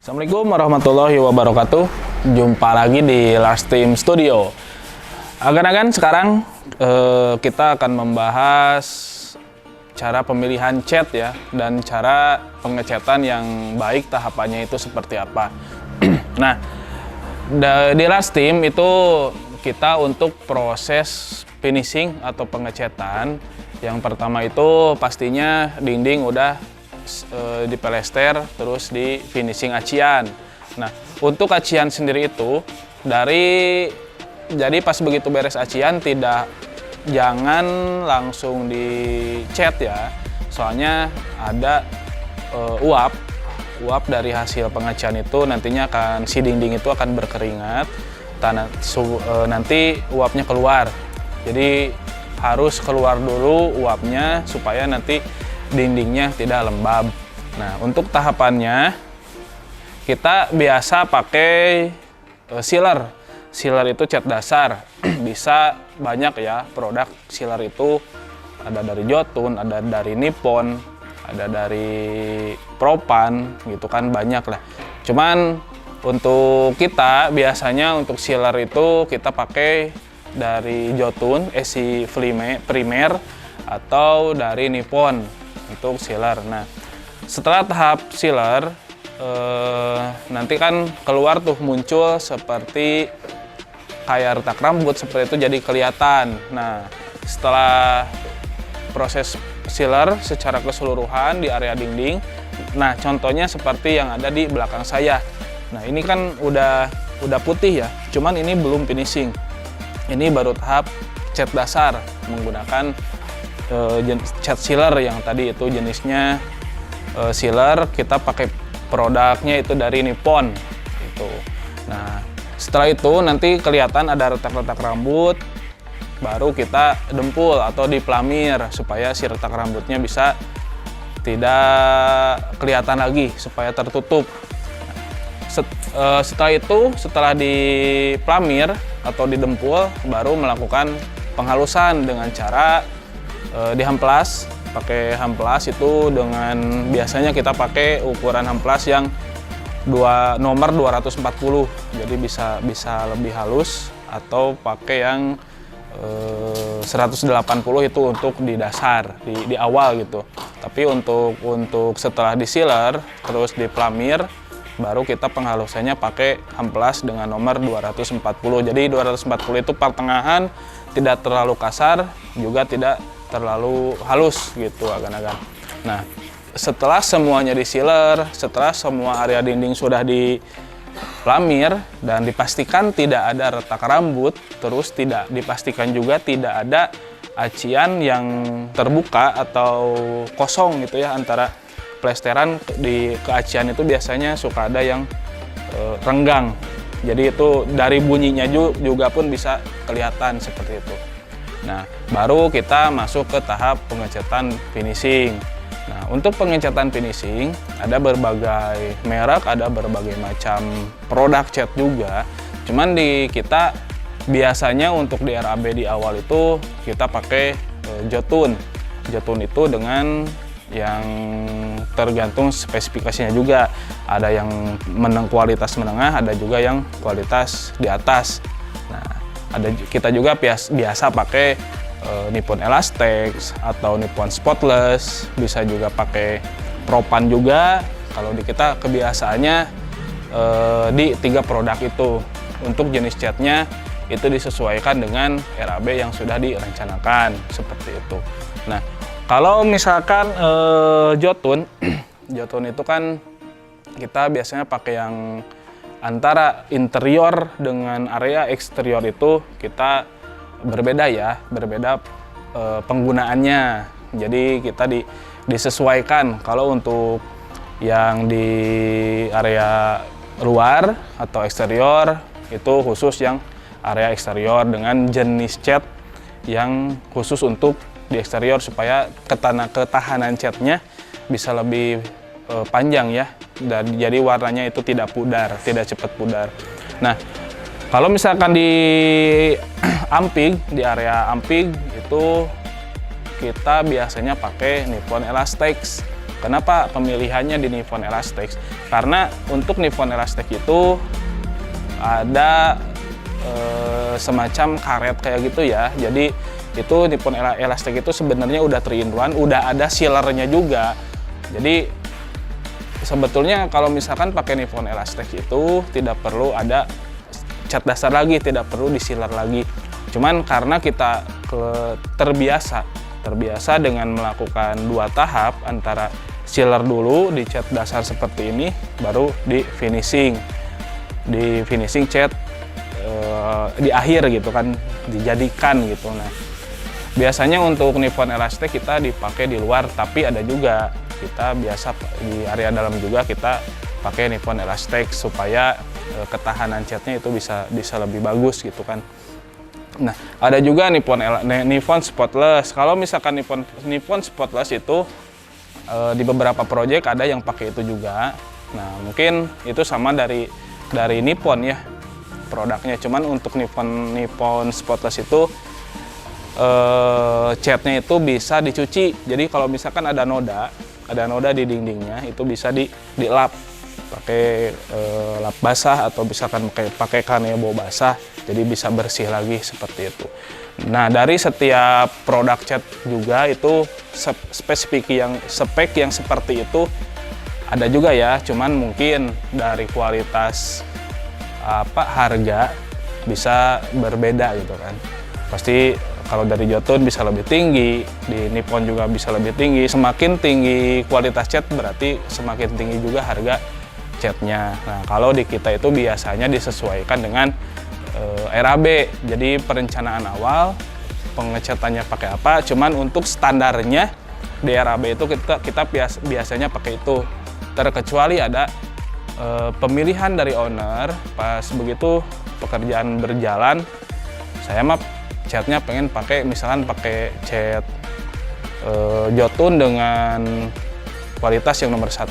Assalamualaikum warahmatullahi wabarakatuh. Jumpa lagi di Lars Team Studio. Agan-agan sekarang kita akan membahas cara pemilihan cat ya, dan cara pengecatan yang baik, tahapannya itu seperti apa. Nah, di Lars Team itu kita untuk proses finishing atau pengecatan, yang pertama itu pastinya dinding udah dipelester, terus di finishing acian. Nah, untuk acian sendiri itu jadi pas begitu beres acian jangan langsung dicat ya, soalnya ada uap dari hasil pengacian itu nantinya si dinding itu akan berkeringat, nanti uapnya keluar. Jadi harus keluar dulu uapnya supaya nanti dindingnya tidak lembab. Nah, untuk tahapannya kita biasa pakai sealer. Sealer itu cat dasar. Bisa banyak ya produk sealer itu, ada dari Jotun, ada dari Nippon, ada dari Propan gitu kan, banyak lah. Cuman untuk kita biasanya untuk sealer itu kita pakai dari Jotun, SC Primer atau dari Nippon untuk sealer. Nah, setelah tahap sealer nanti kan keluar tuh muncul seperti kayak retak rambut seperti itu, jadi kelihatan. Nah, setelah proses sealer secara keseluruhan di area dinding, nah contohnya seperti yang ada di belakang saya. Nah, ini kan udah putih ya, cuman ini belum finishing. Ini baru tahap cat dasar menggunakan cat sealer yang tadi itu jenisnya sealer. Kita pakai produknya itu dari Nippon itu. Nah, setelah itu nanti kelihatan ada retak-retak rambut, baru kita dempul atau diplamir supaya si retak rambutnya bisa tidak kelihatan lagi, supaya tertutup. Setelah itu, setelah diplamir atau didempul, baru melakukan penghalusan dengan cara dihamplas. Pakai hamplas itu dengan biasanya kita pakai ukuran hamplas yang nomor 240, jadi bisa lebih halus, atau pakai yang 180 itu untuk di dasar di awal gitu. Tapi untuk setelah di sealer terus di plamir, baru kita penghalusannya pakai hamplas dengan nomor 240. Jadi 240 itu pertengahan, tidak terlalu kasar, juga tidak terlalu halus gitu agan-agan. Nah, setelah semuanya di sealer, setelah semua area dinding sudah diplamir dan dipastikan tidak ada retak rambut, terus dipastikan juga tidak ada acian yang terbuka atau kosong gitu ya, antara plesteran di keacian itu biasanya suka ada yang renggang. Jadi itu dari bunyinya juga pun bisa kelihatan seperti itu. Nah, baru kita masuk ke tahap pengecatan finishing. Nah, untuk pengecatan finishing ada berbagai merek, ada berbagai macam produk cat juga. Cuman di kita biasanya untuk di RAB di awal itu kita pakai Jotun. Jotun itu dengan yang tergantung spesifikasinya juga. Ada yang kualitas menengah, ada juga yang kualitas di atas. Nah, kita juga biasa pakai Nippon Elastex atau Nippon Spotless, bisa juga pakai Propan juga. Kalau di kita kebiasaannya di 3 produk itu. Untuk jenis catnya itu disesuaikan dengan RAB yang sudah direncanakan seperti itu. Nah, kalau misalkan Jotun, Jotun itu kan kita biasanya pakai yang antara interior dengan area eksterior itu kita berbeda ya, berbeda penggunaannya. Jadi kita disesuaikan. Kalau untuk yang di area luar atau eksterior itu khusus yang area eksterior dengan jenis cat yang khusus untuk di eksterior supaya ketahanan catnya bisa lebih panjang ya, dan jadi warnanya itu tidak pudar, tidak cepat pudar. Nah, kalau misalkan di ampig, di area ampig itu kita biasanya pakai Nippon Elastex. Kenapa pemilihannya di Nippon Elastex? Karena untuk Nippon Elastex itu ada semacam karet kayak gitu ya. Jadi itu Nippon Elastex itu sebenarnya udah 3-in-1, udah ada sealernya juga. Jadi sebetulnya kalau misalkan pakai Nippon Elastex itu tidak perlu ada cat dasar lagi, tidak perlu di sealer lagi. Cuman karena kita terbiasa dengan melakukan 2 tahap, antara sealer dulu di cat dasar seperti ini, baru di finishing cat di akhir gitu kan, dijadikan gitu. Nah, biasanya untuk Nippon Elastex kita dipakai di luar, tapi ada juga kita biasa di area dalam juga kita pakai Nippon Elastex supaya ketahanan catnya itu bisa lebih bagus gitu kan. Nah, ada juga Nippon Spotless. Kalau misalkan Nippon Spotless itu di beberapa proyek ada yang pakai itu juga. Nah, mungkin itu sama dari Nippon ya produknya. Cuman untuk Nippon Spotless itu catnya itu bisa dicuci. Jadi kalau misalkan ada noda di dindingnya, itu bisa dilap pakai lap basah atau misalkan pakai kanebo basah, jadi bisa bersih lagi seperti itu. Nah, dari setiap produk cat juga itu spek yang seperti itu ada juga ya, cuman mungkin dari kualitas harga bisa berbeda gitu kan. Pasti kalau dari Jotun bisa lebih tinggi, di Nippon juga bisa lebih tinggi. Semakin tinggi kualitas cat berarti semakin tinggi juga harga catnya. Nah, kalau di kita itu biasanya disesuaikan dengan RAB. Jadi perencanaan awal pengecatannya pakai apa, cuman untuk standarnya di RAB itu kita biasanya pakai itu. Terkecuali ada pemilihan dari owner, pas begitu pekerjaan berjalan, saya mah catnya pengen misalkan pakai cat Jotun dengan kualitas yang nomor 1.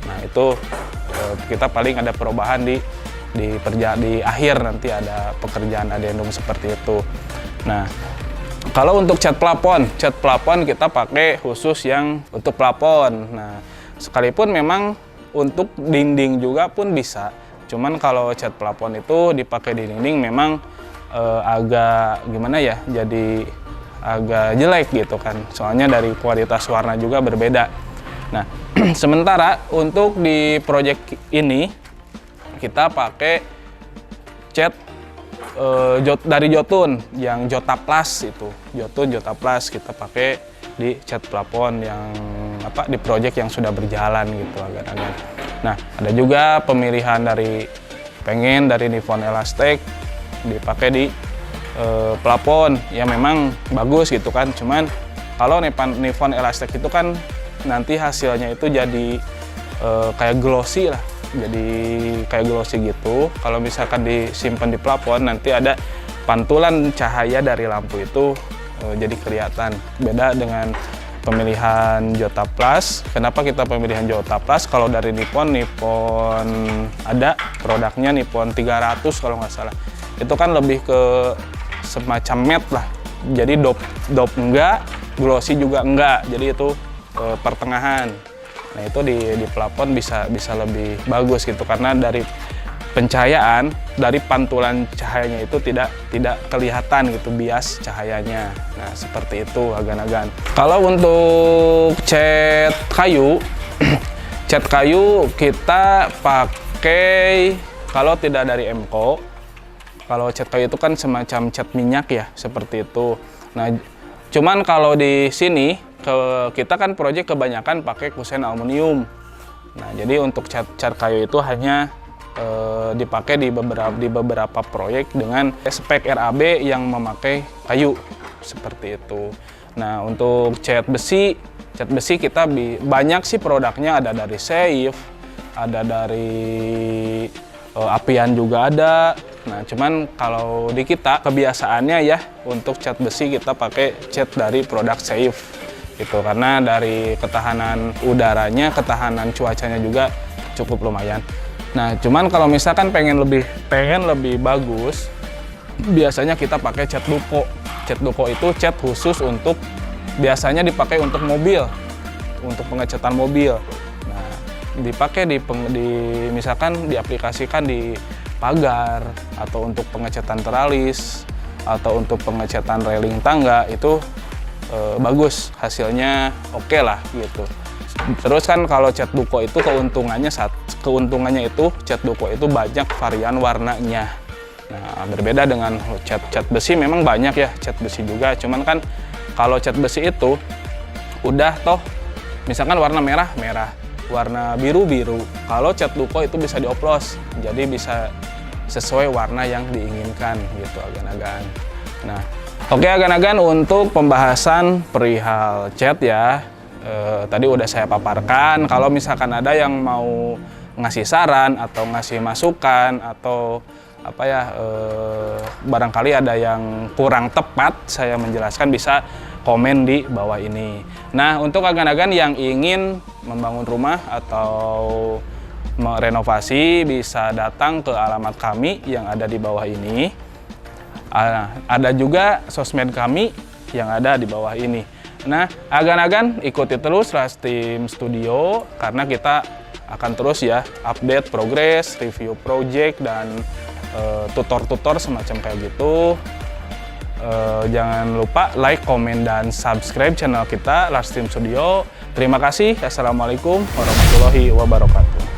Nah, itu kita paling ada perubahan di akhir, nanti ada pekerjaan adendum seperti itu. Nah, kalau untuk cat plafon kita pakai khusus yang untuk plafon. Nah, sekalipun memang untuk dinding juga pun bisa. Cuman kalau cat plafon itu dipakai di dinding memang agak gimana ya, jadi agak jelek gitu kan. Soalnya dari kualitas warna juga berbeda. Nah, sementara untuk di project ini kita pakai cat dari Jotun yang Jota Plus itu. Jota Plus kita pakai di cat plafon yang di project yang sudah berjalan gitu agak-agak. Nah, ada juga pemilihan dari Nippon Elastex dipakai di plafon ya, memang bagus gitu kan. Cuman kalau Nippon Elastex itu kan nanti hasilnya itu jadi kayak glossy lah, jadi kayak glossy gitu. Kalau misalkan disimpan di plafon, nanti ada pantulan cahaya dari lampu itu jadi kelihatan. Beda dengan pemilihan Jota Plus. Kenapa kita pemilihan Jota Plus? Kalau dari Nippon ada produknya Nippon 300 kalau nggak salah. Itu kan lebih ke semacam matte lah. Jadi dop enggak, glossy juga enggak. Jadi itu pertengahan. Nah, itu di plafon bisa lebih bagus gitu, karena dari pencahayaan, dari pantulan cahayanya itu tidak kelihatan gitu bias cahayanya. Nah, seperti itu agan-agan. Kalau untuk cat kayu cat kayu kita pakai, kalau tidak dari Emco, kalau cat kayu itu kan semacam cat minyak ya, seperti itu. Nah, cuman kalau di sini kita kan proyek kebanyakan pakai kusen aluminium. Nah, jadi untuk cat kayu itu hanya dipakai di beberapa proyek dengan spek RAB yang memakai kayu seperti itu. Nah, untuk cat besi kita banyak sih produknya, ada dari Seif, ada dari Apian juga ada. Nah, cuman kalau di kita kebiasaannya ya untuk cat besi kita pakai cat dari produk Seif gitu, karena dari ketahanan udaranya, ketahanan cuacanya juga cukup lumayan. Nah, cuman kalau misalkan pengen lebih bagus, biasanya kita pakai cat duko. Cat duko itu cat khusus biasanya dipakai untuk mobil. untuk pengecatan mobil. Nah, dipakai misalkan diaplikasikan di pagar atau untuk pengecatan teralis atau untuk pengecatan railing tangga itu bagus, hasilnya oke lah gitu. Terus kan kalau cat duko itu keuntungannya itu cat duko itu banyak varian warnanya. Nah, berbeda dengan cat besi, memang banyak ya cat besi juga, cuman kan kalau cat besi itu udah toh misalkan warna merah, warna biru. Kalau cat duko itu bisa dioplos, jadi bisa sesuai warna yang diinginkan gitu agan-agan. Nah, oke agan-agan, untuk pembahasan perihal cat ya, tadi udah saya paparkan. Kalau misalkan ada yang mau ngasih saran atau ngasih masukan atau apa ya, barangkali ada yang kurang tepat saya menjelaskan, bisa komen di bawah ini. Nah, untuk agan-agan yang ingin membangun rumah atau merenovasi bisa datang ke alamat kami yang ada di bawah ini. Ada juga sosmed kami yang ada di bawah ini. Nah, agan-agan ikuti terus Rastim Studio karena kita akan terus ya update progres, review project dan tutor-tutor semacam kayak gitu. Jangan lupa like, komen, dan subscribe channel kita Rastim Studio. Terima kasih. Assalamualaikum warahmatullahi wabarakatuh.